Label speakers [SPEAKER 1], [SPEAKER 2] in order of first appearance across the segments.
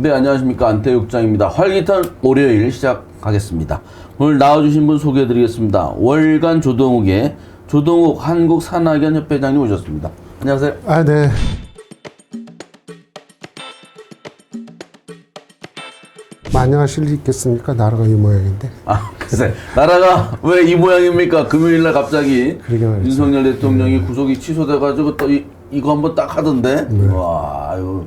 [SPEAKER 1] 네, 안녕하십니까. 안태육장입니다. 활기찬 월요일 시작하겠습니다. 오늘 나와주신 분 소개해드리겠습니다. 월간 조동욱의 조동욱 한국산학연협회장님 오셨습니다. 안녕하세요.
[SPEAKER 2] 아, 네. 안녕하실 리 있겠습니까? 나라가 이 모양인데.
[SPEAKER 1] 글쎄, 나라가 왜 이 모양입니까? 금요일날 갑자기
[SPEAKER 2] 그러게 말이죠.
[SPEAKER 1] 윤석열 대통령이 구속이 취소돼가지고 또 이거 한번 딱 하던데. 와, 이거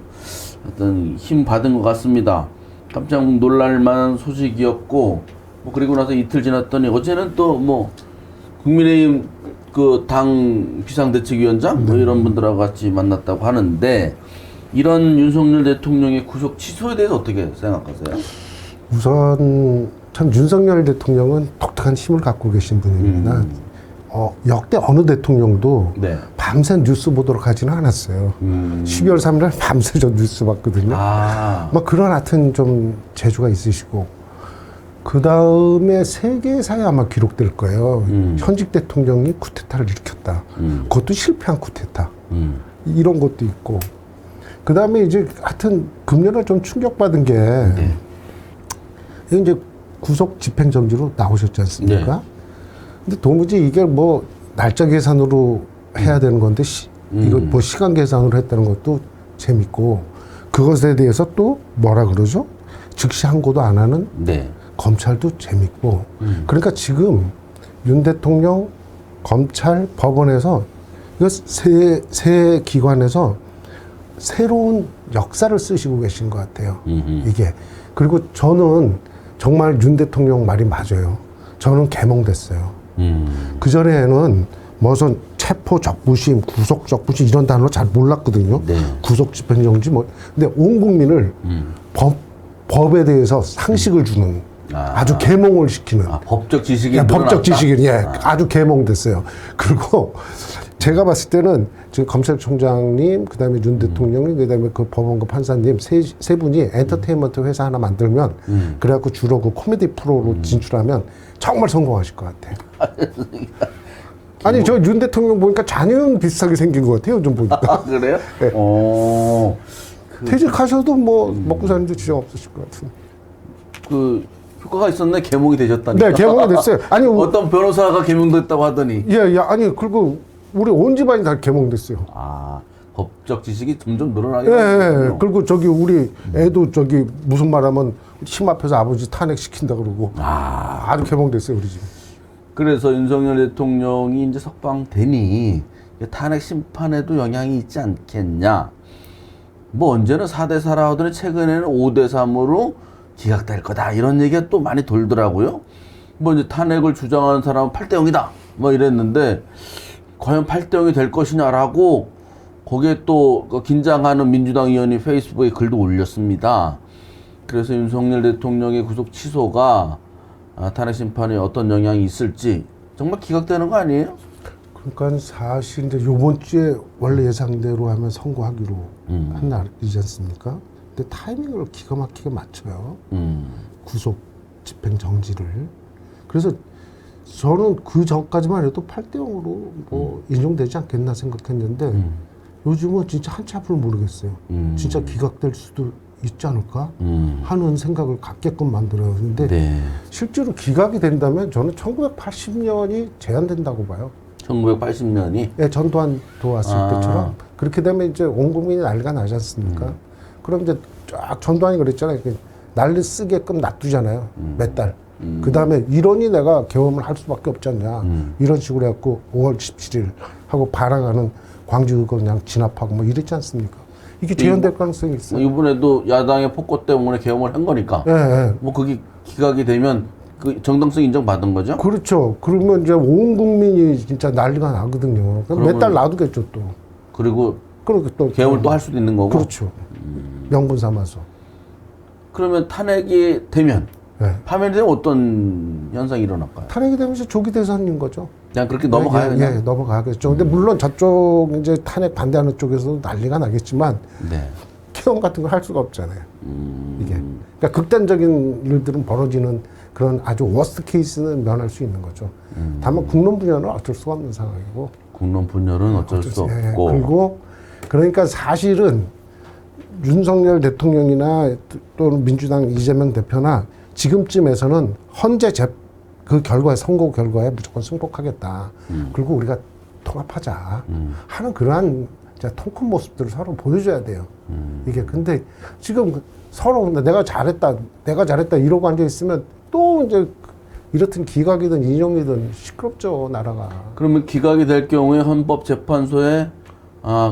[SPEAKER 1] 어떤 힘 받은 것 같습니다. 깜짝 놀랄만한 소식이었고, 뭐 그리고 나서 이틀 지났더니 어제는 또 뭐 국민의힘 그 당 비상대책위원장 뭐 이런 분들하고 같이 만났다고 하는데, 이런 윤석열 대통령의 구속 취소에 대해서 어떻게 생각하세요?
[SPEAKER 2] 우선 참 윤석열 대통령은 독특한 힘을 갖고 계신 분입니다. 역대 어느 대통령도
[SPEAKER 1] 네.
[SPEAKER 2] 밤새 뉴스 보도록 하지는 않았어요. 12월 3일 밤새 저 뉴스 봤거든요. 막 그런 하여튼 좀 재주가 있으시고, 그 다음에 세계사에 아마 기록될 거예요. 현직 대통령이 쿠데타를 일으켰다. 그것도 실패한 쿠데타. 이런 것도 있고. 그 다음에 이제 하여튼 금년에 좀 충격받은 게, 이제 구속 집행정지로 나오셨지 않습니까?
[SPEAKER 1] 네.
[SPEAKER 2] 근데 도무지 이게 뭐 날짜 계산으로 해야 되는 건데, 이거 뭐 시간 계산으로 했다는 것도 재밌고, 그것에 대해서 또 뭐라 그러죠? 즉시 항고도 안 하는
[SPEAKER 1] 네.
[SPEAKER 2] 검찰도 재밌고. 그러니까 지금 윤 대통령, 검찰, 법원에서 이거 세 기관에서 새로운 역사를 쓰시고 계신 것 같아요. 이게. 그리고 저는 정말 윤 대통령 말이 맞아요. 저는 개몽됐어요. 그 전에는 무슨 체포 적부심, 구속 적부심 이런 단어 잘 몰랐거든요.
[SPEAKER 1] 네.
[SPEAKER 2] 구속 집행정지 뭐. 근데 온 국민을 법에 대해서 상식을 주는 아주 개몽을 시키는.
[SPEAKER 1] 법적 지식이
[SPEAKER 2] 법적 지식이 아주 개몽됐어요. 그리고 제가 봤을 때는 지금 검찰총장님, 그 다음에 윤 대통령님, 그 다음에 그 법원과 판사님 세 분이 엔터테인먼트 회사 하나 만들면, 그래갖고 주로 그 코미디 프로로 진출하면 정말 성공하실 것 같아요. 아니, 저 윤 대통령 보니까 자녀는 비슷하게 생긴 것 같아요, 좀 보니까.
[SPEAKER 1] 그래요?
[SPEAKER 2] 네. 퇴직하셔도 뭐 먹고 사는데 지장 없으실 것 같은.
[SPEAKER 1] 그 효과가 있었네. 개몽이 되셨다니까.
[SPEAKER 2] 네, 개몽이 됐어요. 아니,
[SPEAKER 1] 어떤 변호사가 개몽됐다고 하더니.
[SPEAKER 2] 예, 아니, 그리고 우리 온 집안이 다 개몽됐어요.
[SPEAKER 1] 법적 지식이 점점 늘어나게
[SPEAKER 2] 되거든요. 그리고 저기 우리 애도 저기 무슨 말하면 심 앞에서 아버지 탄핵시킨다 그러고 아주 개몽됐어요, 우리 집.
[SPEAKER 1] 그래서 윤석열 대통령이 이제 석방되니 탄핵 심판에도 영향이 있지 않겠냐. 뭐 언제는 4대4라 하더니 최근에는 5대3으로 기각될 거다. 이런 얘기가 또 많이 돌더라고요. 뭐 이제 탄핵을 주장하는 사람은 8대0이다. 뭐 이랬는데 과연 8대0이 될 것이냐라고 거기에 또 긴장하는 민주당 의원이 페이스북에 글도 올렸습니다. 그래서 윤석열 대통령의 구속 취소가 탄핵 심판에 어떤 영향이 있을지 정말 기각되는 거 아니에요?
[SPEAKER 2] 그러니까 사실 이제 요번 주에 원래 예상대로 하면 선고하기로 한 날이지 않습니까? 근데 타이밍을 기가 막히게 맞춰요. 구속 집행 정지를. 그래서 저는 그 전까지만 해도 8대0으로 뭐 인용되지 않겠나 생각했는데 요즘은 진짜 한치 앞을 모르겠어요. 진짜 기각될 수도 있지 않을까 하는 생각을 갖게끔 만들어요. 근데 실제로 기각이 된다면 저는 1980년이 제한된다고 봐요.
[SPEAKER 1] 1980년이?
[SPEAKER 2] 예, 전두환 도왔을 때처럼. 그렇게 되면 이제 온 국민이 난리가 나지 않습니까? 그럼 이제 쫙 전두환이 그랬잖아요. 난리 쓰게끔 놔두잖아요. 몇 달. 그 다음에 이러니 내가 계엄을 할 수밖에 없지 않냐. 이런 식으로 해갖고 5월 17일 하고 발악하는 광주 그냥 진압하고 뭐 이랬지 않습니까? 이게 재현될 가능성이 있어요.
[SPEAKER 1] 이번에도 야당의 폭거 때문에 계엄을 한 거니까. 뭐 그게 기각이 되면 그 정당성 인정받은 거죠?
[SPEAKER 2] 그렇죠. 그러면 이제 온 국민이 진짜 난리가 나거든요. 몇 달 놔두겠죠 또.
[SPEAKER 1] 그리고
[SPEAKER 2] 또
[SPEAKER 1] 계엄을 또 할 수도 있는 거고.
[SPEAKER 2] 그렇죠. 명분 삼아서.
[SPEAKER 1] 그러면 탄핵이 되면 파면이 되면 어떤 현상이 일어날까요?
[SPEAKER 2] 탄핵이 되면 이제 조기 대선인 거죠.
[SPEAKER 1] 그냥 그렇게 넘어가야
[SPEAKER 2] 예, 넘어가겠죠. 근데 물론 저쪽 이제 탄핵 반대하는 쪽에서도 난리가 나겠지만 계엄 같은 걸 할 수가 없잖아요. 이게. 그러니까 극단적인 일들은 벌어지는 그런 아주 워스트 케이스는 면할 수 있는 거죠. 다만 국론 분열은 어쩔 수가 없는 상황이고.
[SPEAKER 1] 국론 분열은 어쩔 수 없고.
[SPEAKER 2] 그리고 그러니까 사실은 윤석열 대통령이나 또는 민주당 이재명 대표나 지금쯤에서는 헌재 그 결과에 선고 결과에 무조건 승복하겠다. 그리고 우리가 통합하자 하는 그러한 통 큰 모습들을 서로 보여줘야 돼요. 이게 근데 지금 서로 내가 잘했다 이러고 앉아 있으면 또 이제 이렇든 기각이든 인용이든 시끄럽죠 나라가.
[SPEAKER 1] 그러면 기각이 될 경우에 헌법재판소의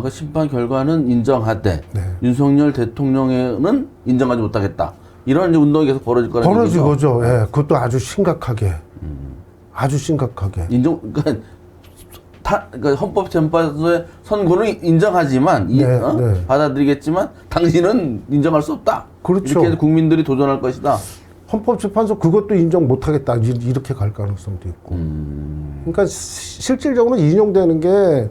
[SPEAKER 1] 그 심판 결과는 인정하되
[SPEAKER 2] 네.
[SPEAKER 1] 윤석열 대통령은 인정하지 못하겠다. 이런 이제 운동이 계속 벌어질 거라는
[SPEAKER 2] 벌어질
[SPEAKER 1] 얘기죠.
[SPEAKER 2] 거죠. 예, 그것도 아주 심각하게. 아주 심각하게.
[SPEAKER 1] 그러니까 헌법재판소의 선고를 인정하지만
[SPEAKER 2] 네.
[SPEAKER 1] 받아들이겠지만 당신은 인정할 수 없다.
[SPEAKER 2] 그렇죠.
[SPEAKER 1] 이렇게 국민들이 도전할 것이다.
[SPEAKER 2] 헌법재판소 그것도 인정 못하겠다. 이렇게 갈 가능성도 있고. 그러니까 실질적으로 인용되는 게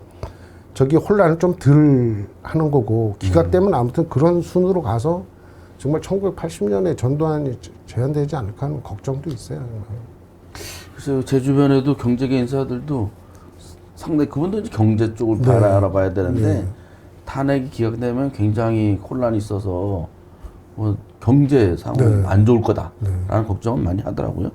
[SPEAKER 2] 저기 혼란을 좀 덜 하는 거고 기각되면 아무튼 그런 순으로 가서 정말 1980년에 전두환이 제한되지 않을까 하는 걱정도 있어요.
[SPEAKER 1] 그래서 제 주변에도 경제계 인사들도 상당히 그분도 이제 경제 쪽을
[SPEAKER 2] 네.
[SPEAKER 1] 알아봐야 되는데
[SPEAKER 2] 네.
[SPEAKER 1] 탄핵이 기각되면 굉장히 혼란이 있어서 뭐 경제 상황이
[SPEAKER 2] 네.
[SPEAKER 1] 안 좋을 거다라는 걱정은 많이 하더라고요.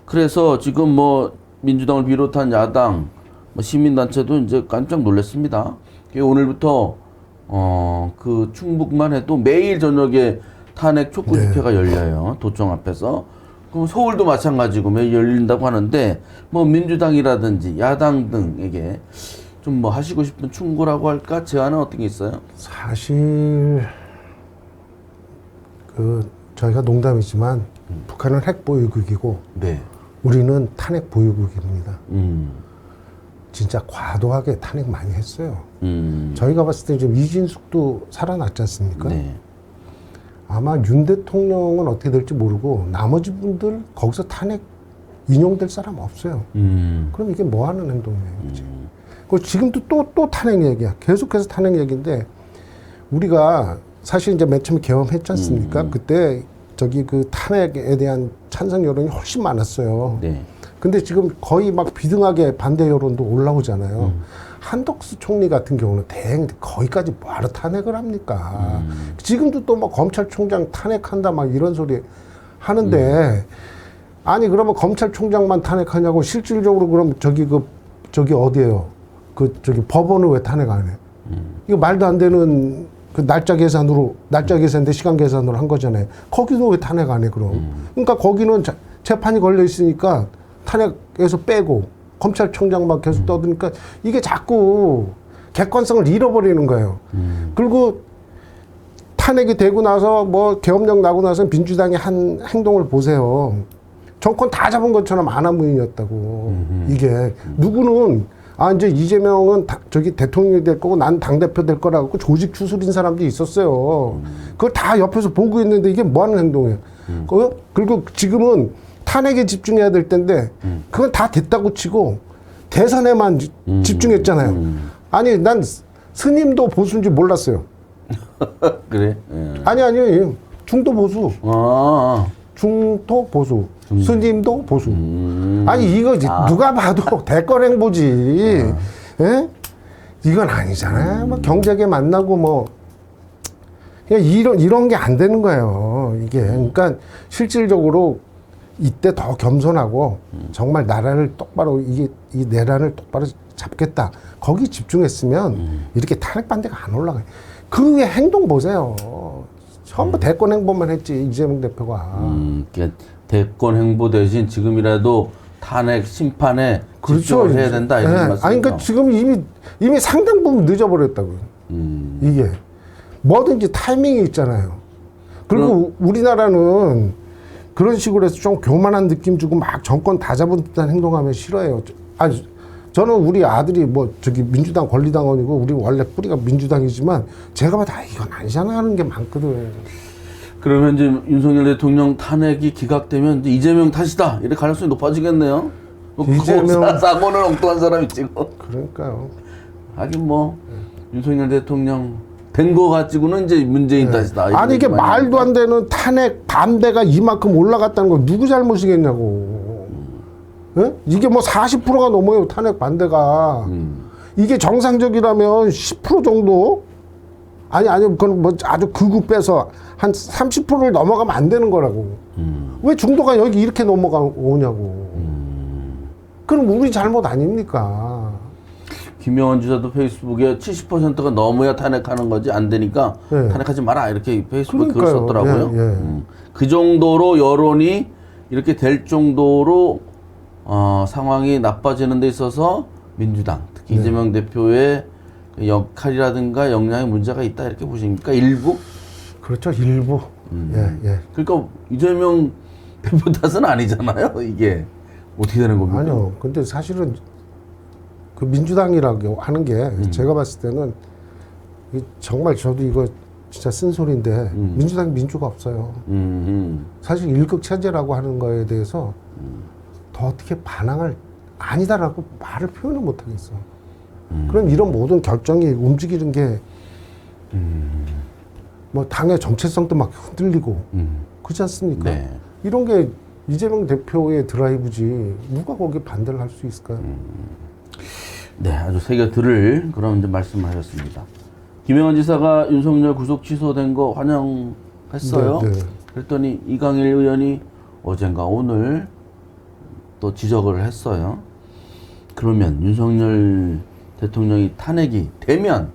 [SPEAKER 1] 그래서 지금 뭐 민주당을 비롯한 야당, 뭐 시민단체도 이제 깜짝 놀랐습니다. 오늘부터 그 충북만 해도 매일 저녁에 탄핵 촉구 집회가 열려요. 도청 앞에서. 그럼 서울도 마찬가지고 매일 열린다고 하는데 뭐 민주당이라든지 야당 등에게 좀 뭐 하시고 싶은 충고라고 할까 제안은 어떤 게 있어요?
[SPEAKER 2] 사실 그 저희가 농담이지만 북한은 핵 보유국이고
[SPEAKER 1] 네.
[SPEAKER 2] 우리는 탄핵 보유국입니다. 진짜 과도하게 탄핵 많이 했어요. 저희가 봤을 때 지금 이진숙도 살아났지 않습니까?
[SPEAKER 1] 네.
[SPEAKER 2] 아마 윤 대통령은 어떻게 될지 모르고 나머지 분들 거기서 탄핵 인용될 사람 없어요. 그럼 이게 뭐 하는 행동이에요, 그치? 그 지금도 또 탄핵 얘기야. 계속해서 탄핵 얘기인데 우리가 사실 이제 맨 처음에 개헌했지 않습니까? 그때 저기 그 탄핵에 대한 찬성 여론이 훨씬 많았어요.
[SPEAKER 1] 네.
[SPEAKER 2] 근데 지금 거의 막 비등하게 반대 여론도 올라오잖아요. 한덕수 총리 같은 경우는 거기까지 뭐하러 탄핵을 합니까? 지금도 또 뭐 검찰총장 탄핵한다 막 이런 소리 하는데 아니 그러면 검찰총장만 탄핵하냐고 실질적으로 그럼 저기 어디예요? 저기 법원은 왜 탄핵 안 해? 이거 말도 안 되는 그 날짜 계산인데 시간 계산으로 한 거잖아요. 거기는 왜 탄핵 안 해, 그럼? 그러니까 거기는 재판이 걸려 있으니까 탄핵에서 빼고 검찰총장만 계속 떠드니까 이게 자꾸 객관성을 잃어버리는 거예요. 그리고 탄핵이 되고 나서 뭐 계엄령 나고 나서 민주당이 한 행동을 보세요. 정권 다 잡은 것처럼 아나무인이었다고. 이게 누구는 이제 이재명은 저기 대통령이 될 거고 난 당대표 될 거라고 조직 추스린 사람도 있었어요. 그걸 다 옆에서 보고 있는데 이게 뭐 하는 행동이에요. 그리고 지금은 탄핵에 집중해야 될 텐데 그건 다 됐다고 치고 대선에만 집중했잖아요. 아니 난 스님도 보수인지 몰랐어요.
[SPEAKER 1] 그래? 예.
[SPEAKER 2] 아니 중도 보수. 중도 보수. 스님도 보수. 아니 이거 누가 봐도 대권 행보지. 예? 이건 아니잖아요. 뭐 경제계 만나고 뭐 그냥 이런 게 안 되는 거예요. 이게 그러니까 실질적으로 이때 더 겸손하고 정말 나라를 똑바로 이 내란을 똑바로 잡겠다. 거기 집중했으면 이렇게 탄핵 반대가 안 올라가요. 그 위에 행동 보세요. 전부 대권 행보만 했지 이재명 대표가.
[SPEAKER 1] 그러니까 대권 행보 대신 지금이라도 탄핵 심판에
[SPEAKER 2] 그렇죠.
[SPEAKER 1] 집중을 해야 된다 이런 말씀이죠.
[SPEAKER 2] 아니 그러니까 지금 이미 상당 부분 늦어버렸다고요. 이게 뭐든지 타이밍이 있잖아요. 그리고 우리나라는 그런 식으로 해서 좀 교만한 느낌 주고 막 정권 다 잡은 듯한 행동하면 싫어해요. 아니 저는 우리 아들이 뭐 저기 민주당 권리당원이고 우리 원래 뿌리가 민주당이지만 제가 봐도 이건 아니잖아 하는 게 많거든.
[SPEAKER 1] 그러면 이제 윤석열 대통령 탄핵이 기각되면 이제 이재명 탓이다 이렇게 가능성이 높아지겠네요.
[SPEAKER 2] 이재명
[SPEAKER 1] 사고는 엉뚱한 사람이 찍고.
[SPEAKER 2] 그러니까요.
[SPEAKER 1] 하긴 뭐 윤석열 대통령 된 거 가지고는 이제 문재인 탓이다.
[SPEAKER 2] 아니 이게 말도 안 되는 탄핵 반대가 이만큼 올라갔다는 거 누구 잘못이겠냐고. 예? 이게 뭐 40%가 넘어요 탄핵 반대가. 이게 정상적이라면 10% 정도 아니 그건 뭐 아주 극우 빼서 한 30%를 넘어가면 안 되는 거라고. 왜 중도가 여기 이렇게 넘어오냐고. 그럼 우리 잘못 아닙니까?
[SPEAKER 1] 김영환 지사도 페이스북에 70%가 넘어야 탄핵하는 거지 안 되니까
[SPEAKER 2] 네.
[SPEAKER 1] 탄핵하지 마라 이렇게 페이스북에 글을
[SPEAKER 2] 그러니까요.
[SPEAKER 1] 썼더라고요.
[SPEAKER 2] 예, 예.
[SPEAKER 1] 그 정도로 여론이 이렇게 될 정도로 상황이 나빠지는 데 있어서 민주당 특히 이재명 대표의 역할이라든가 역량에 문제가 있다 이렇게 보십니까? 일부?
[SPEAKER 2] 그렇죠. 일부. 예.
[SPEAKER 1] 그러니까 이재명 대표 탓은 아니잖아요. 이게 어떻게 되는 겁니까?
[SPEAKER 2] 아니요. 근데 사실은 그 민주당이라고 하는 게 제가 봤을 때는 정말 저도 이거 진짜 쓴소리인데 민주당이 민주가 없어요. 사실 일극 체제라고 하는 거에 대해서 더 어떻게 반항을 아니다라고 말을 표현을 못 하겠어. 그럼 이런 모든 결정이 움직이는 게 뭐 당의 정체성도 막 흔들리고 그렇지 않습니까?
[SPEAKER 1] 네.
[SPEAKER 2] 이런 게 이재명 대표의 드라이브지 누가 거기에 반대를 할 수 있을까요?
[SPEAKER 1] 네, 아주 새겨 들을 그런 이제 말씀을 하셨습니다. 김영환 지사가 윤석열 구속 취소된 거 환영했어요.
[SPEAKER 2] 네.
[SPEAKER 1] 그랬더니 이강일 의원이 어젠가 오늘 또 지적을 했어요. 그러면 윤석열 대통령이 탄핵이 되면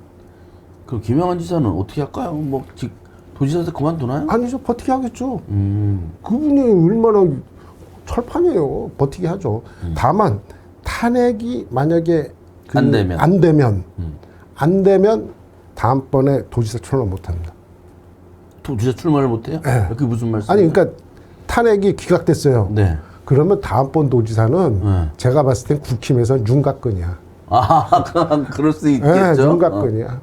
[SPEAKER 1] 그럼 김영환 지사는 어떻게 할까요? 뭐 도지사한테 그만두나요?
[SPEAKER 2] 아니죠. 버티게 하겠죠. 그분이 얼마나 철판이에요. 버티게 하죠. 다만 탄핵이 만약에 안 되면 다음번에 도지사 출마 못합니다.
[SPEAKER 1] 도지사 출마를 못해요?
[SPEAKER 2] 네.
[SPEAKER 1] 그게 무슨 말씀이에요?
[SPEAKER 2] 아니 그러니까 탄핵이 기각됐어요.
[SPEAKER 1] 네.
[SPEAKER 2] 그러면 다음번 도지사는
[SPEAKER 1] 네.
[SPEAKER 2] 제가 봤을 땐 국힘에서 윤곽근이야.
[SPEAKER 1] 그럴 수 있겠죠.
[SPEAKER 2] 네, 윤곽근이야.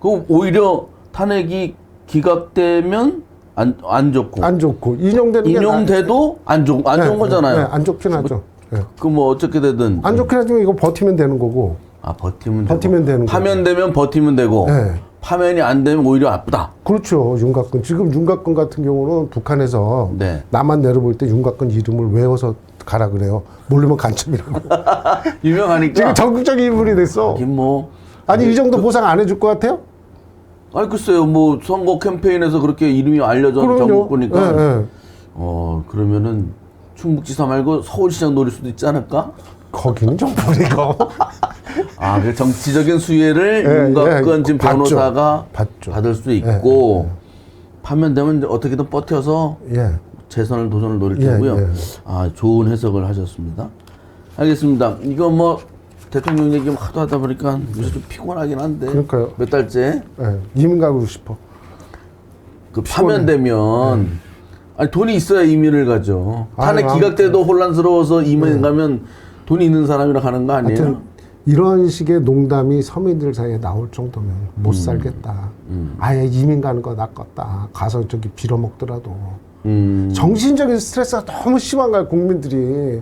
[SPEAKER 1] 그럼 오히려 탄핵이 기각되면 안 좋고.
[SPEAKER 2] 안 좋고
[SPEAKER 1] 인용돼도 안 좋은 거잖아요.
[SPEAKER 2] 네, 안 좋긴 하죠. 네.
[SPEAKER 1] 그 뭐 어떻게 되든.
[SPEAKER 2] 안 좋긴 하지만 이거 버티면 되는 거고.
[SPEAKER 1] 버티면
[SPEAKER 2] 되는 거고.
[SPEAKER 1] 파면되면 버티면 되고.
[SPEAKER 2] 네.
[SPEAKER 1] 파면이 안 되면 오히려 아프다.
[SPEAKER 2] 그렇죠. 윤곽근. 지금 윤곽근 같은 경우는 북한에서
[SPEAKER 1] 네.
[SPEAKER 2] 남한 내려볼 때 윤곽근 이름을 외워서 가라 그래요. 모르면 간첩이라고.
[SPEAKER 1] 유명하니까.
[SPEAKER 2] 지금 전국적인 인물이 됐어.
[SPEAKER 1] 하긴 뭐.
[SPEAKER 2] 아니 이 정도 보상 안 해줄 것 같아요?
[SPEAKER 1] 아니 글쎄요. 뭐 선거 캠페인에서 그렇게 이름이 알려져 전국 보니까.
[SPEAKER 2] 네.
[SPEAKER 1] 그러면은 충북지사 말고 서울시장 노릴 수도 있지 않을까?
[SPEAKER 2] 거기는 좀 버리고.
[SPEAKER 1] 그 정치적인 수혜를 윤곽근 지금 변호사가 받을 수 있고 파면되면 이제 어떻게든 버텨서 재선을 도전을 노릴 테고요. 좋은 해석을 하셨습니다. 알겠습니다. 이거 뭐 대통령 얘기 하도 하다 보니까 요새 좀 피곤하긴 한데.
[SPEAKER 2] 그러니까요.
[SPEAKER 1] 몇 달째.
[SPEAKER 2] 이민 가고 싶어.
[SPEAKER 1] 그 파면되면 아니 돈이 있어야 이민을 가죠. 탄핵 기각돼도 혼란스러워서 이민 가면 돈이 있는 사람이랑 가는 거 아니에요?
[SPEAKER 2] 하여튼 이런 식의 농담이 서민들 사이에 나올 정도면 못 살겠다. 아예 이민 가는 거 낫겠다. 가서 저기 빌어먹더라도. 정신적인 스트레스가 너무 심한 거야, 국민들이.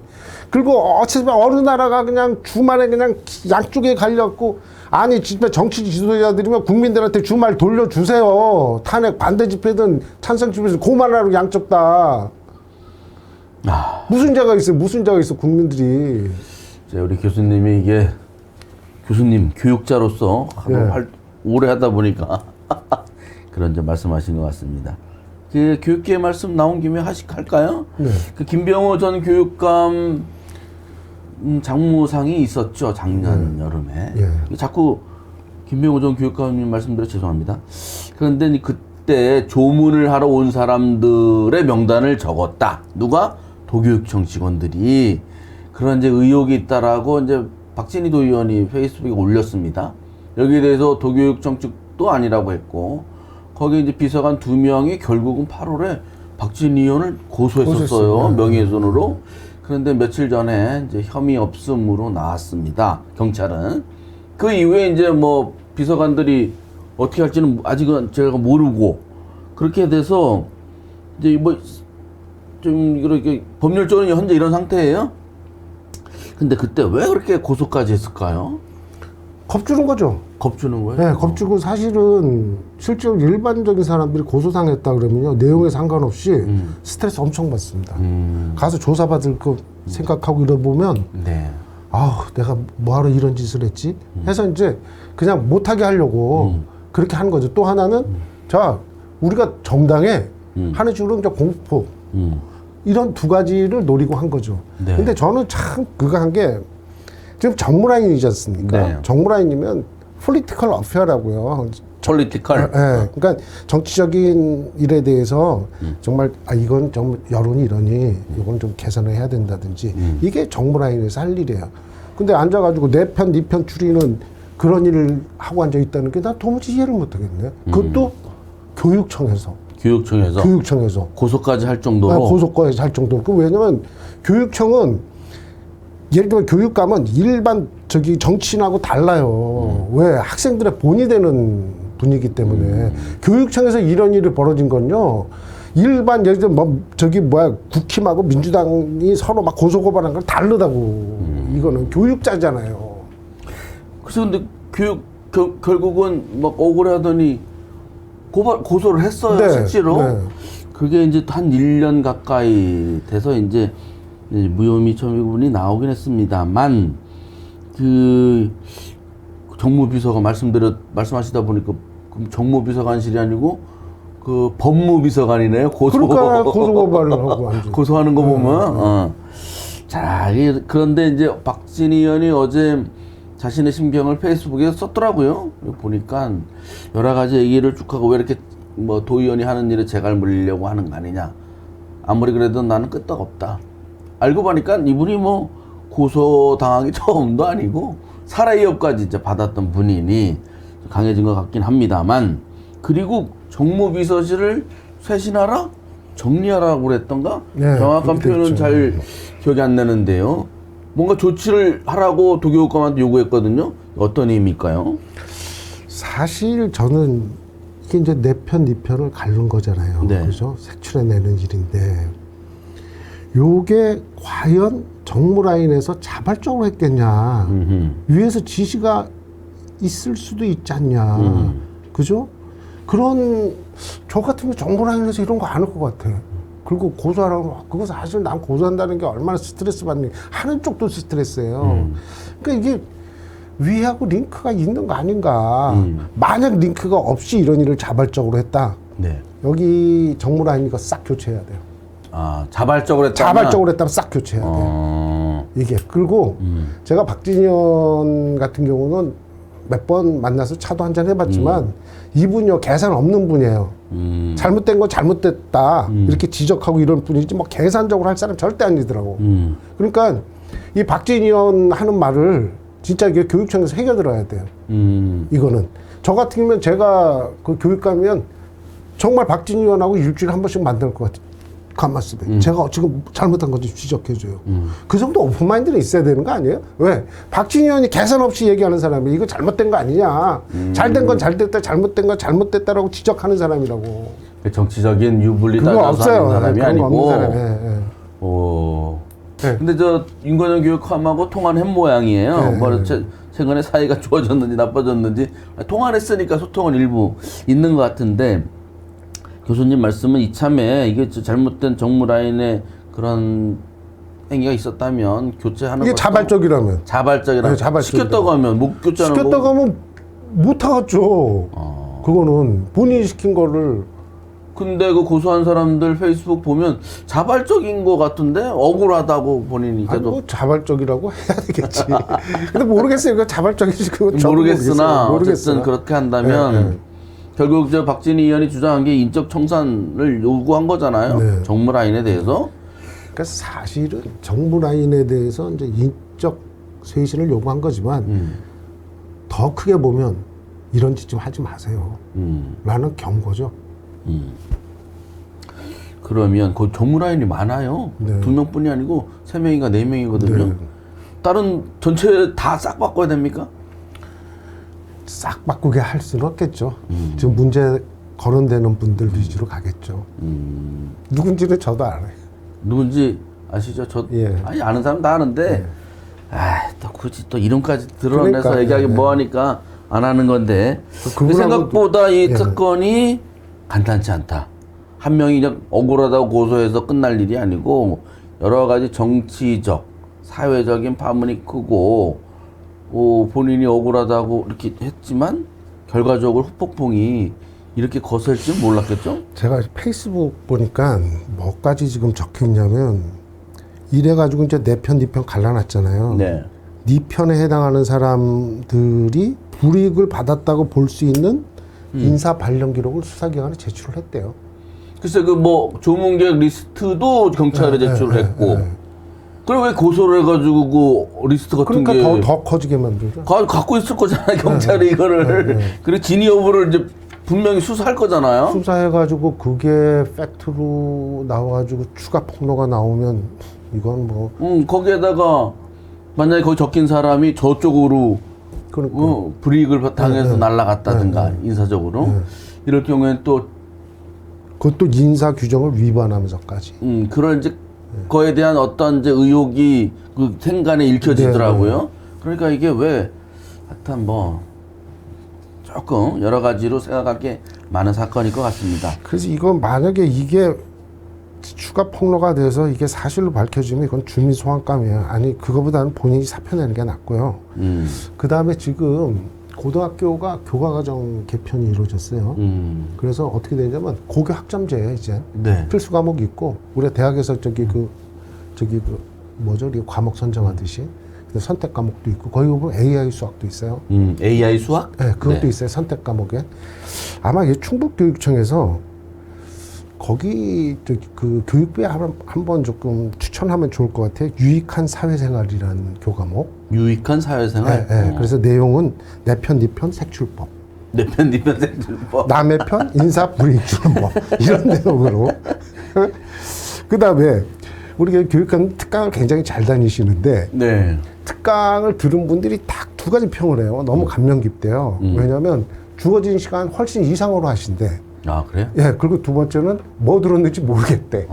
[SPEAKER 2] 그리고 어차피 어느 나라가 그냥 주말에 그냥 양쪽에 갈렸고, 아니, 진짜 정치 지도자들이면 국민들한테 주말 돌려주세요. 탄핵 반대 집회든 찬성 집회든 고만하라고 양쪽 다. 무슨 죄가 있어, 국민들이.
[SPEAKER 1] 우리 교수님이 이게 교수님 교육자로서 오래 하다 보니까 그런 점 말씀하신 것 같습니다. 그 교육계 말씀 나온 김에 할까요?
[SPEAKER 2] 네.
[SPEAKER 1] 그 김병호 전 교육감 장무상이 있었죠, 작년 여름에. 자꾸 김병호 전 교육감님 말씀드려 죄송합니다. 그런데 그때 조문을 하러 온 사람들의 명단을 적었다. 누가? 도교육청 직원들이. 그런 이제 의혹이 있다라고 이제 박진희 도의원이 페이스북에 올렸습니다. 여기에 대해서 도교육청 측도 아니라고 했고, 거기 이제 비서관 2명이 결국은 8월에 박진희 의원을 고소했었어요. 명예훼손으로. 그런데 며칠 전에 이제 혐의 없음으로 나왔습니다. 경찰은. 그 이후에 이제 뭐 비서관들이 어떻게 할지는 아직은 제가 모르고, 그렇게 돼서 이제 뭐 좀 이렇게 법률적으로 현재 이런 상태예요. 근데 그때 왜 그렇게 고소까지 했을까요?
[SPEAKER 2] 겁주는 거죠.
[SPEAKER 1] 겁주는 거예요?
[SPEAKER 2] 네, 겁주고 사실은 실제로 일반적인 사람들이 고소당했다 그러면요, 내용에 상관없이 스트레스 엄청 받습니다. 가서 조사받을 거 생각하고 이러보면 내가 뭐하러 이런 짓을 했지? 해서 이제 그냥 못하게 하려고 그렇게 하는 거죠. 또 하나는 자 우리가 정당에 하는 식으로 이제 공포 이런 두 가지를 노리고 한 거죠.
[SPEAKER 1] 네.
[SPEAKER 2] 근데 저는 참 그거 한 게 지금 정무라인이지 않습니까?
[SPEAKER 1] 네.
[SPEAKER 2] 정무라인이면 폴리티컬 어페어라고요.
[SPEAKER 1] 폴리티컬.
[SPEAKER 2] 예, 그러니까 정치적인 일에 대해서 정말 이건 좀 여론이 이러니 이건 좀 개선을 해야 된다든지 이게 정무라인에서 할 일이에요. 근데 앉아가지고 내 편, 네 편 추리는 그런 일을 하고 앉아 있다는 게 나 도무지 이해를 못하겠네. 그것도 교육청에서. 교육청에서
[SPEAKER 1] 고소까지 할 정도로.
[SPEAKER 2] 고소까지 할 정도로. 왜냐면 교육청은 예를 들면 교육감은 일반 정치인하고 달라요. 왜? 학생들의 본이 되는 분이기 때문에. 교육청에서 이런 일이 벌어진 건요. 일반 예를 들면 국힘하고 민주당이 서로 막 고소고발한 걸 다르다고. 이거는 교육자잖아요.
[SPEAKER 1] 그래서 근데 결국은 막 억울하더니 고소를 했어요.
[SPEAKER 2] 네,
[SPEAKER 1] 실제로.
[SPEAKER 2] 네.
[SPEAKER 1] 그게 이제 한 1년 가까이 돼서 이제 무혐의 처분이 나오긴 했습니다만 그 정무비서가 말씀하시다 보니까 그럼 정무비서관실이 아니고 그 법무비서관이네요.
[SPEAKER 2] 그러니까 고소고발을 하고 앉아.
[SPEAKER 1] 고소하는 거 보면. 자, 그런데 이제 박진희 의원이 어제 자신의 심경을 페이스북에 썼더라고요. 보니까 여러 가지 얘기를 쭉 하고 왜 이렇게 뭐 도의원이 하는 일에 재갈 물리려고 하는 거 아니냐. 아무리 그래도 나는 끄떡없다. 알고 보니까 이분이 뭐 고소당하기 처음도 아니고 사례협까지 이제 받았던 분이니 강해진 것 같긴 합니다만, 그리고 정무비서실을 쇄신하라? 정리하라고 그랬던가?
[SPEAKER 2] 네,
[SPEAKER 1] 정확한 표현은
[SPEAKER 2] 됐죠.
[SPEAKER 1] 잘 기억이 안 나는데요. 뭔가 조치를 하라고 도교육감한테 요구했거든요. 어떤 의미일까요?
[SPEAKER 2] 사실 저는 이게 이제 내 편, 네 편을 가르는 거잖아요.
[SPEAKER 1] 네.
[SPEAKER 2] 그죠? 색출해내는 일인데, 요게 과연 정무라인에서 자발적으로 했겠냐. 위에서 지시가 있을 수도 있지 않냐. 그죠? 저 같으면 정무라인에서 이런 거 안 할 것 같아. 그리고 고소하라고, 그거 사실 난 고소한다는 게 얼마나 스트레스 받는, 하는 쪽도 스트레스예요. 그러니까 이게 위하고 링크가 있는 거 아닌가. 만약 링크가 없이 이런 일을 자발적으로 했다.
[SPEAKER 1] 네.
[SPEAKER 2] 여기 정무라인 이거 싹 교체해야 돼요.
[SPEAKER 1] 아, 자발적으로 했다면?
[SPEAKER 2] 자발적으로 했다면 싹 교체해야 돼요. 이게. 그리고 제가 박진희 의원 같은 경우는 몇 번 만나서 차도 한잔 해봤지만 이분요 계산 없는 분이에요. 잘못된 건 잘못됐다 이렇게 지적하고 이런 분이지 뭐 계산적으로 할 사람 절대 아니더라고. 그러니까 이 박진희 의원 하는 말을 진짜 이게 교육청에서 해결들어야 돼요. 이거는 저 같은 경우면 제가 그 교육감이면 정말 박진희 의원하고 일주일에 한 번씩 만날 것 같아요. 가만있어. 제가 지금 잘못한 거 좀 지적해줘요. 그 정도 오픈마인드는 있어야 되는 거 아니에요? 왜? 박진희 의원이 계산 없이 얘기하는 사람이 이거 잘못된 거 아니냐. 잘된 건 잘됐다, 잘못된 건 잘못됐다라고 지적하는 사람이라고.
[SPEAKER 1] 정치적인 유불리
[SPEAKER 2] 그거
[SPEAKER 1] 따라서
[SPEAKER 2] 없어요.
[SPEAKER 1] 하는 사람이
[SPEAKER 2] 그런 거
[SPEAKER 1] 아니고.
[SPEAKER 2] 없는 사람. 예.
[SPEAKER 1] 오.
[SPEAKER 2] 네.
[SPEAKER 1] 근데 저 윤건영 교육감하고 통화는 한 모양이에요.
[SPEAKER 2] 네,
[SPEAKER 1] 뭐 최근에 사이가 좋아졌는지 나빠졌는지 통화를 했으니까 소통은 일부 있는 것 같은데, 교수님 말씀은 이참에 이게 잘못된 정무라인의 그런 행위가 있었다면 교체하는
[SPEAKER 2] 이게
[SPEAKER 1] 것도
[SPEAKER 2] 자발적이라면.
[SPEAKER 1] 자발적이라.
[SPEAKER 2] 네, 자발적이다.
[SPEAKER 1] 시켰다고 하면 못 교체하는
[SPEAKER 2] 시켰다고
[SPEAKER 1] 거.
[SPEAKER 2] 하면 못 하겠죠. 그거는 본인이 시킨 거를.
[SPEAKER 1] 근데 그 고소한 사람들 페이스북 보면 자발적인 것 같은데 억울하다고 본인이
[SPEAKER 2] 아니,
[SPEAKER 1] 계속.
[SPEAKER 2] 뭐 자발적이라고 해야 되겠지. 근데 모르겠어요. 그거 자발적인지 그거 저도
[SPEAKER 1] 모르겠으나
[SPEAKER 2] 모르겠어요.
[SPEAKER 1] 어쨌든 그렇게 한다면
[SPEAKER 2] 네.
[SPEAKER 1] 결국 저 박진희 의원이 주장한 게 인적 청산을 요구한 거잖아요.
[SPEAKER 2] 네.
[SPEAKER 1] 정무라인에 대해서.
[SPEAKER 2] 그러니까 사실은 정부 라인에 대해서 이제 인적 쇄신을 요구한 거지만 더 크게 보면 이런 짓 좀 하지 마세요. 라는 경고죠.
[SPEAKER 1] 그러면 그 정무라인이 많아요.
[SPEAKER 2] 네.
[SPEAKER 1] 2명뿐이 아니고 3명인가 4명이거든요.
[SPEAKER 2] 네.
[SPEAKER 1] 다른 전체 다 싹 바꿔야 됩니까?
[SPEAKER 2] 싹 바꾸게 할 수는 없겠죠. 지금 문제 거론되는 분들 위주로 가겠죠. 누군지는 저도 알아요.
[SPEAKER 1] 누군지 아시죠? 저
[SPEAKER 2] 예.
[SPEAKER 1] 아니 아는 사람 다 아는데 또 굳이 또 이름까지 드러내서
[SPEAKER 2] 그러니까,
[SPEAKER 1] 얘기하기
[SPEAKER 2] 예.
[SPEAKER 1] 뭐하니까 안 하는 건데
[SPEAKER 2] 그분하고도-
[SPEAKER 1] 생각보다 이
[SPEAKER 2] 예.
[SPEAKER 1] 사건이 간단치 않다. 한 명이 그냥 억울하다고 고소해서 끝날 일이 아니고 여러 가지 정치적, 사회적인 파문이 크고 본인이 억울하다고 이렇게 했지만 결과적으로 후폭풍이 이렇게 거셀 줄 몰랐겠죠?
[SPEAKER 2] 제가 페이스북 보니까 뭐까지 지금 적혀 있냐면 이래가지고 이제 내 편, 네 편 갈라놨잖아요.
[SPEAKER 1] 네.
[SPEAKER 2] 네 편에 해당하는 사람들이 불이익을 받았다고 볼 수 있는 인사 발령 기록을 수사기관에 제출을 했대요.
[SPEAKER 1] 글쎄 그 뭐 조문객 리스트도 경찰에 제출을 했고 그럼 왜 고소를 해가지고 그 리스트 같은
[SPEAKER 2] 그러니까
[SPEAKER 1] 게
[SPEAKER 2] 더 커지게 만들죠.
[SPEAKER 1] 갖고 있을 거잖아요 경찰이 이거를 그리고 진위 여부를 이제 분명히 수사할 거잖아요.
[SPEAKER 2] 수사해가지고 그게 팩트로 나와가지고 추가 폭로가 나오면 이건 뭐
[SPEAKER 1] 거기에다가 만약에 거기 적힌 사람이 저쪽으로
[SPEAKER 2] 그러니까
[SPEAKER 1] 불이익을 당해서 날아갔다든가 인사적으로 이럴 경우에는 또
[SPEAKER 2] 그것도 인사 규정을 위반하면서까지.
[SPEAKER 1] 그런 이제 거에 대한 어떤 이제 의혹이 그 생간에 읽혀지더라고요. 그러니까 이게 왜 하여튼 뭐 조금 여러 가지로 생각할 게 많은 사건일 것 같습니다.
[SPEAKER 2] 그래서 이건 만약에 이게 추가 폭로가 돼서 이게 사실로 밝혀지면 이건 주민 소환감이에요. 아니 그거보다는 본인이 사표 내는 게 낫고요. 그 다음에 지금 고등학교가 교과과정 개편이 이루어졌어요. 그래서 어떻게 되냐면 고교 학점제에 이제
[SPEAKER 1] 네.
[SPEAKER 2] 필수 과목이 있고 우리 대학에서 저기 그 뭐죠? 우리 과목 선정하듯이 근데 선택 과목도 있고 거기 보면 AI 수학도 있어요.
[SPEAKER 1] AI 수학?
[SPEAKER 2] 네, 그것도 있어요. 선택 과목에 아마 이게 충북교육청에서 거기 그 교육부에 한번 조금 추천하면 좋을 것 같아요. 유익한 사회생활이라는 교과목.
[SPEAKER 1] 유익한 사회생활?
[SPEAKER 2] 네, 네. 그래서 내용은 내 편, 네 편, 색출법.
[SPEAKER 1] 내 편, 네 편, 색출법.
[SPEAKER 2] 남의 편, 인사 불이익 주는 법. 이런 내용으로. 그 다음에 우리가 교육감 특강을 굉장히 잘 다니시는데
[SPEAKER 1] 네.
[SPEAKER 2] 특강을 들은 분들이 딱 두 가지 평을 해요. 너무 감명 깊대요. 왜냐하면 주어진 시간 훨씬 이상으로 하신대.
[SPEAKER 1] 아 그래요?
[SPEAKER 2] 예, 그리고 두 번째는 뭐 들었는지 모르겠대.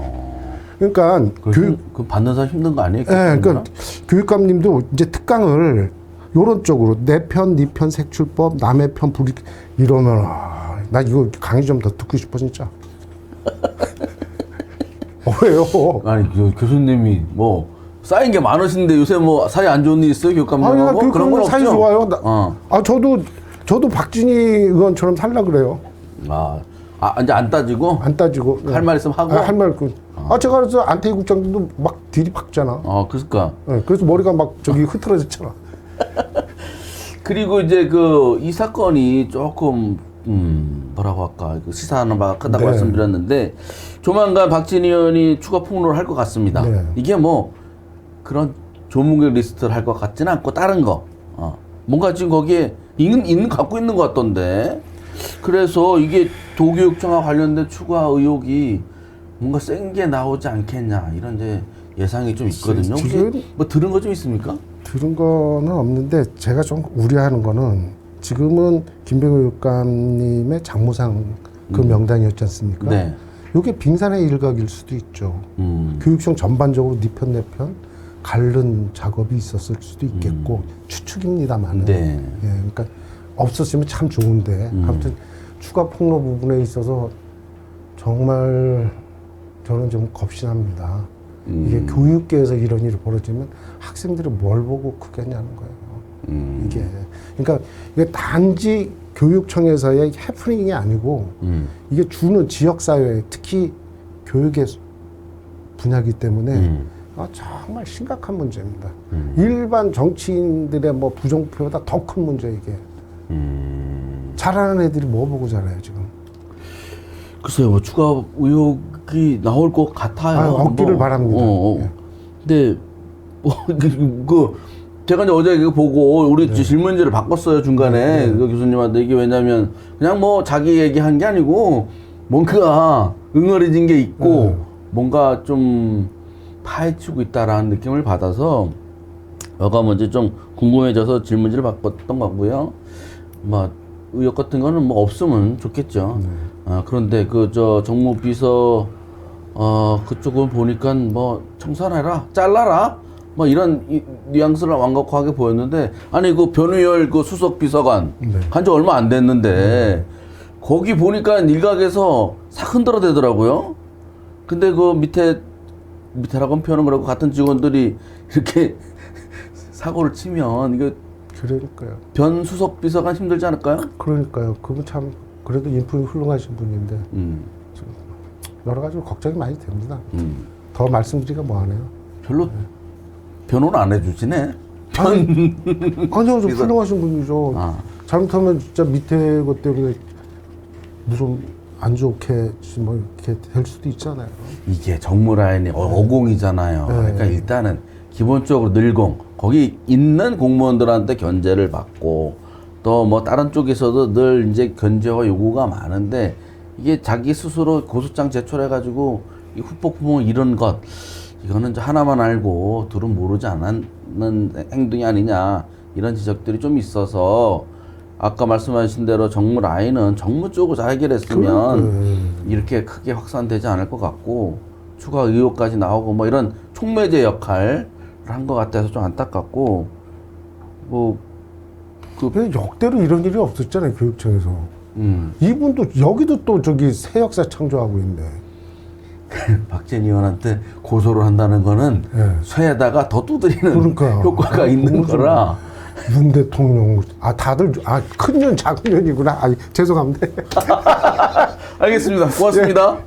[SPEAKER 2] 그러니까
[SPEAKER 1] 그 받는 사람 힘든 거 아니에요?
[SPEAKER 2] 예, 그러니까 교육감님도 이제 특강을 요런 쪽으로 내 편, 네 편 색출법, 남의 편 불이익 이러면 나 이거 강의 좀 더 듣고 싶어 진짜. 왜요?
[SPEAKER 1] 아니 교수님이 뭐 쌓인 게 많으신데 요새 뭐 사이 안 좋은 일 있어요 교육감님하고?
[SPEAKER 2] 아니 나
[SPEAKER 1] 그런 건
[SPEAKER 2] 사이
[SPEAKER 1] 없죠?
[SPEAKER 2] 좋아요.
[SPEAKER 1] 어.
[SPEAKER 2] 저도 박진희 의원처럼 살라 그래요.
[SPEAKER 1] 이제 안 따지고?
[SPEAKER 2] 안 따지고
[SPEAKER 1] 할 말 있으면 하고?
[SPEAKER 2] 할 말 제가 그래서 안태희 국장도 막 들이박잖아.
[SPEAKER 1] 그러니까.
[SPEAKER 2] 네, 그래서 머리가 막 저기 흐트러졌잖아.
[SPEAKER 1] 그리고 이제 이 사건이 조금 뭐라고 할까 시사하는 바가 크다고
[SPEAKER 2] 네.
[SPEAKER 1] 말씀드렸는데 조만간 박진희 의원이 추가 폭로를 할 것 같습니다.
[SPEAKER 2] 네.
[SPEAKER 1] 이게 뭐 그런 조문객 리스트를 할 것 같지는 않고 다른 거 뭔가 지금 거기에 갖고 있는 것 같던데 그래서 이게 도교육청과 관련된 추가 의혹이 뭔가 센 게 나오지 않겠냐 이런 이제 예상이 좀 있거든요. 혹시 뭐 들은 거 좀 있습니까?
[SPEAKER 2] 들은 거는 없는데 제가 좀 우려하는 거는 지금은 김병호 교육감님의 장무상 그 명단이었지 않습니까?
[SPEAKER 1] 네.
[SPEAKER 2] 이게 빙산의 일각일 수도 있죠. 교육청 전반적으로 네 편 내 편 갈른 작업이 있었을 수도 있겠고 추측입니다만.
[SPEAKER 1] 네.
[SPEAKER 2] 예, 그러니까 없었으면 참 좋은데 아무튼 추가 폭로 부분에 있어서 정말 저는 좀 겁신합니다. 이게 교육계에서 이런 일이 벌어지면 학생들이 뭘 보고 크겠냐는 거예요. 이게 그러니까 이게 단지 교육청에서의 해프닝이 아니고 이게 주는 지역사회 특히 교육의 분야이기 때문에 정말 심각한 문제입니다. 일반 정치인들의 뭐 부정표보다 더 큰 문제 이게. 잘하는 애들이 뭐 보고 잘해요 지금.
[SPEAKER 1] 글쎄요, 뭐 추가 의혹이 나올 것 같아요.
[SPEAKER 2] 없기를 바랍니다. 예.
[SPEAKER 1] 근데 제가 이제 어제 이거 보고 우리 질문지를 바꿨어요 중간에 그 교수님한테. 이게 왜냐면 그냥 뭐 자기 얘기한 게 아니고 뭔가 응어리진 게 있고 뭔가 좀 파헤치고 있다라는 느낌을 받아서 여가 먼저 좀 궁금해져서 질문지를 바꿨던 거고요. 뭐 의혹 같은 거는 뭐 없으면 좋겠죠. 그런데 정무비서 그쪽은 보니까 뭐 청산해라, 잘라라, 뭐 이런 뉘앙스를 완곡하게 보였는데 아니 그 변우열 그 수석 비서관 한 지 얼마 안 됐는데 거기 보니까 일각에서 싹 흔들어대더라고요. 근데 그 밑에라고 표현은 그러고 같은 직원들이 이렇게 사고를 치면 이거
[SPEAKER 2] 그러니까요.
[SPEAKER 1] 변 수석 비서관 힘들지 않을까요?
[SPEAKER 2] 그러니까요. 그분 참 그래도 인품이 훌륭하신 분인데 여러 가지로 걱정이 많이 됩니다. 더 말씀드리기가 뭐하네요.
[SPEAKER 1] 별로 변호는 안 해주지네.
[SPEAKER 2] 아니요, 좀
[SPEAKER 1] 비서-
[SPEAKER 2] 훌륭하신 분이죠.
[SPEAKER 1] 아.
[SPEAKER 2] 잘못하면 진짜 밑에 것 때문에 무슨 안 좋게 뭐 이렇게 될 수도 있잖아요.
[SPEAKER 1] 이게 정무 라인이 어공이잖아요.
[SPEAKER 2] 네.
[SPEAKER 1] 그러니까 일단은 기본적으로 늘공 거기 있는 공무원들한테 견제를 받고 또 뭐 다른 쪽에서도 늘 이제 견제와 요구가 많은데 이게 자기 스스로 고소장 제출해가지고 이 후폭 부모 이런 것 이거는 이제 하나만 알고 둘은 모르지 않는 행동이 아니냐 이런 지적들이 좀 있어서 아까 말씀하신 대로 정무 라인은 정무 쪽으로 잘 해결했으면 이렇게 크게 확산되지 않을 것 같고 추가 의혹까지 나오고 뭐 이런 촉매제 역할을 한 것 같아서 좀 안타깝고 뭐
[SPEAKER 2] 근데 역대로 이런 일이 없었잖아요, 교육청에서. 이분도 여기도 또 저기 새 역사 창조하고 있네.
[SPEAKER 1] 박재현 의원한테 고소를 한다는 거는
[SPEAKER 2] 예.
[SPEAKER 1] 쇠에다가 더 두드리는
[SPEAKER 2] 그러니까.
[SPEAKER 1] 효과가 있는
[SPEAKER 2] 너무 좀-
[SPEAKER 1] 거라
[SPEAKER 2] 문 대통령, 다들, 큰 년, 작은 년이구나. 죄송합니다.
[SPEAKER 1] 알겠습니다. 고맙습니다.